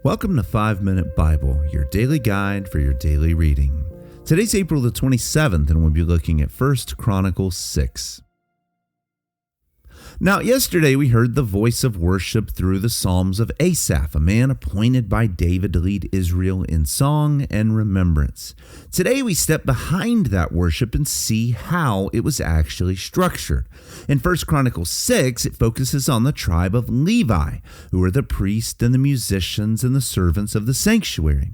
Welcome to 5 Minute Bible, your daily guide for your daily reading. Today's April the 27th, and we'll be looking at 1 Chronicles 6. Now, yesterday we heard the voice of worship through the Psalms of Asaph, a man appointed by David to lead Israel in song and remembrance. Today we step behind that worship and see how it was actually structured. In 1 Chronicles 6, it focuses on the tribe of Levi, who are the priests and the musicians and the servants of the sanctuary.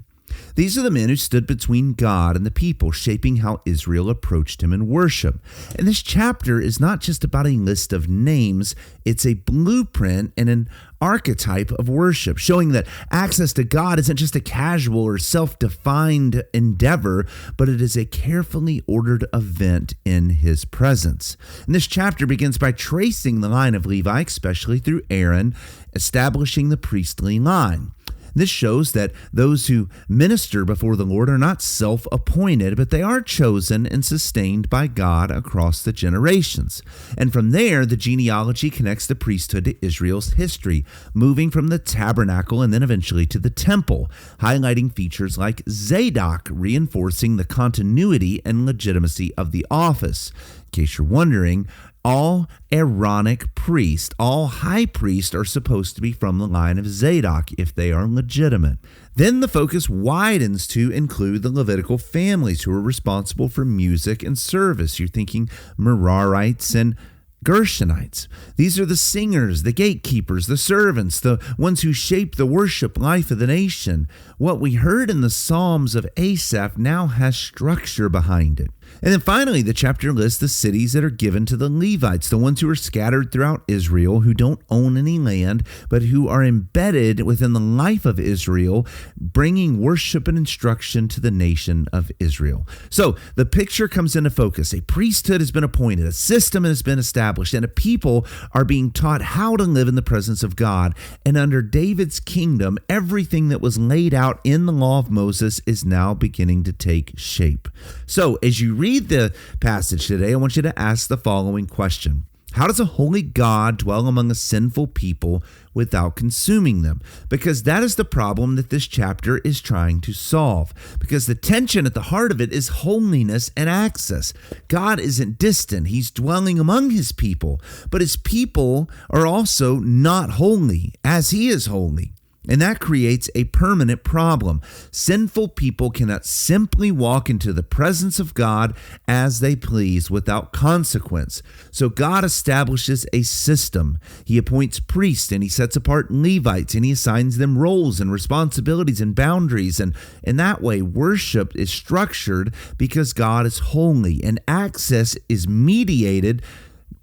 These are the men who stood between God and the people, shaping how Israel approached him in worship. And this chapter is not just about a list of names, it's a blueprint and an archetype of worship, showing that access to God isn't just a casual or self-defined endeavor, but it is a carefully ordered event in his presence. And this chapter begins by tracing the line of Levi, especially through Aaron, establishing the priestly line. This shows that those who minister before the Lord are not self-appointed, but they are chosen and sustained by God across the generations. And from there, the genealogy connects the priesthood to Israel's history, moving from the tabernacle and then eventually to the temple, highlighting features like Zadok, reinforcing the continuity and legitimacy of the office. In case you're wondering, all Aaronic priests, all high priests are supposed to be from the line of Zadok if they are legitimate. Then the focus widens to include the Levitical families who are responsible for music and service. You're thinking Merarites and Gershonites. These are the singers, the gatekeepers, the servants, the ones who shape the worship life of the nation. What we heard in the Psalms of Asaph now has structure behind it. And then finally, the chapter lists the cities that are given to the Levites, the ones who are scattered throughout Israel, who don't own any land, but who are embedded within the life of Israel, bringing worship and instruction to the nation of Israel. So the picture comes into focus. A priesthood has been appointed, a system has been established, and a people are being taught how to live in the presence of God. And under David's kingdom, everything that was laid out in the law of Moses is now beginning to take shape. So as you read the passage today, I want you to ask the following question. How does a holy God dwell among a sinful people without consuming them? Because that is the problem that this chapter is trying to solve. Because the tension at the heart of it is holiness and access. God isn't distant. He's dwelling among his people. But his people are also not holy as he is holy. And that creates a permanent problem. Sinful people cannot simply walk into the presence of God as they please without consequence. So God establishes a system. He appoints priests and he sets apart Levites and he assigns them roles and responsibilities and boundaries. And in that way, worship is structured because God is holy, and access is mediated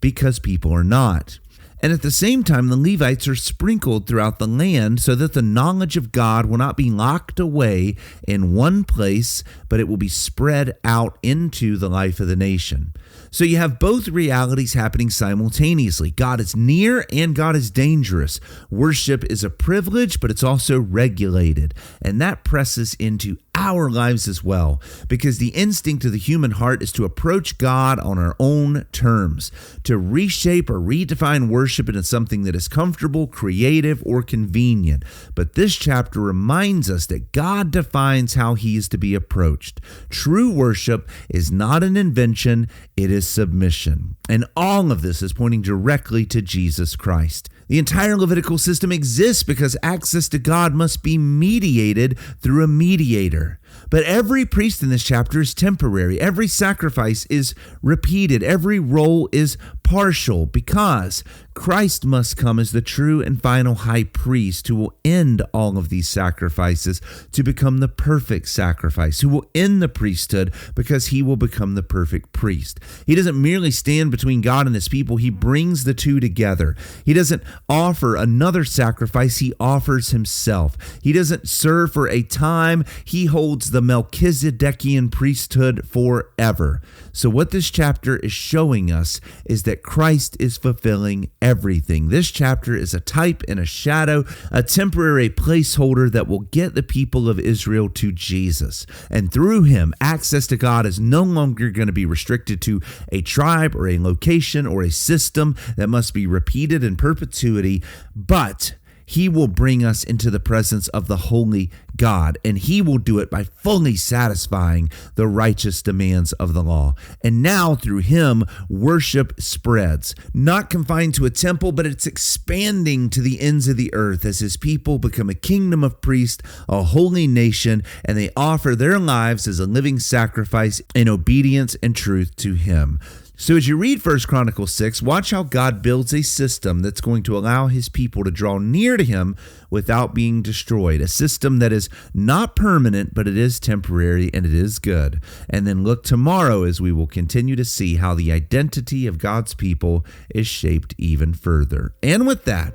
because people are not. And at the same time, the Levites are sprinkled throughout the land so that the knowledge of God will not be locked away in one place, but it will be spread out into the life of the nation. So you have both realities happening simultaneously. God is near and God is dangerous. Worship is a privilege, but it's also regulated. And that presses into our lives as well, because the instinct of the human heart is to approach God on our own terms, to reshape or redefine worship into something that is comfortable, creative, or convenient. But this chapter reminds us that God defines how he is to be approached. True worship is not an invention, it is submission. And all of this is pointing directly to Jesus Christ. The entire Levitical system exists because access to God must be mediated through a mediator. But every priest in this chapter is temporary. Every sacrifice is repeated. Every role is partial because Christ must come as the true and final high priest who will end all of these sacrifices to become the perfect sacrifice, who will end the priesthood because he will become the perfect priest. He doesn't merely stand between God and his people. He brings the two together. He doesn't offer another sacrifice. He offers himself. He doesn't serve for a time. He holds the Melchizedekian priesthood forever. So what this chapter is showing us is that Christ is fulfilling everything. This chapter is a type and a shadow, a temporary placeholder that will get the people of Israel to Jesus. And through him, access to God is no longer going to be restricted to a tribe or a location or a system that must be repeated in perpetuity, but He will bring us into the presence of the holy God, and he will do it by fully satisfying the righteous demands of the law. And now through him, worship spreads, not confined to a temple, but it's expanding to the ends of the earth as his people become a kingdom of priests, a holy nation, and they offer their lives as a living sacrifice in obedience and truth to him. So as you read 1 Chronicles 6, watch how God builds a system that's going to allow his people to draw near to him without being destroyed. A system that is not permanent, but it is temporary and it is good. And then look tomorrow as we will continue to see how the identity of God's people is shaped even further. And with that,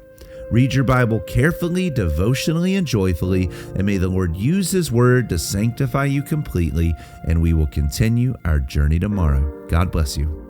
read your Bible carefully, devotionally, and joyfully, and may the Lord use his word to sanctify you completely, and we will continue our journey tomorrow. God bless you.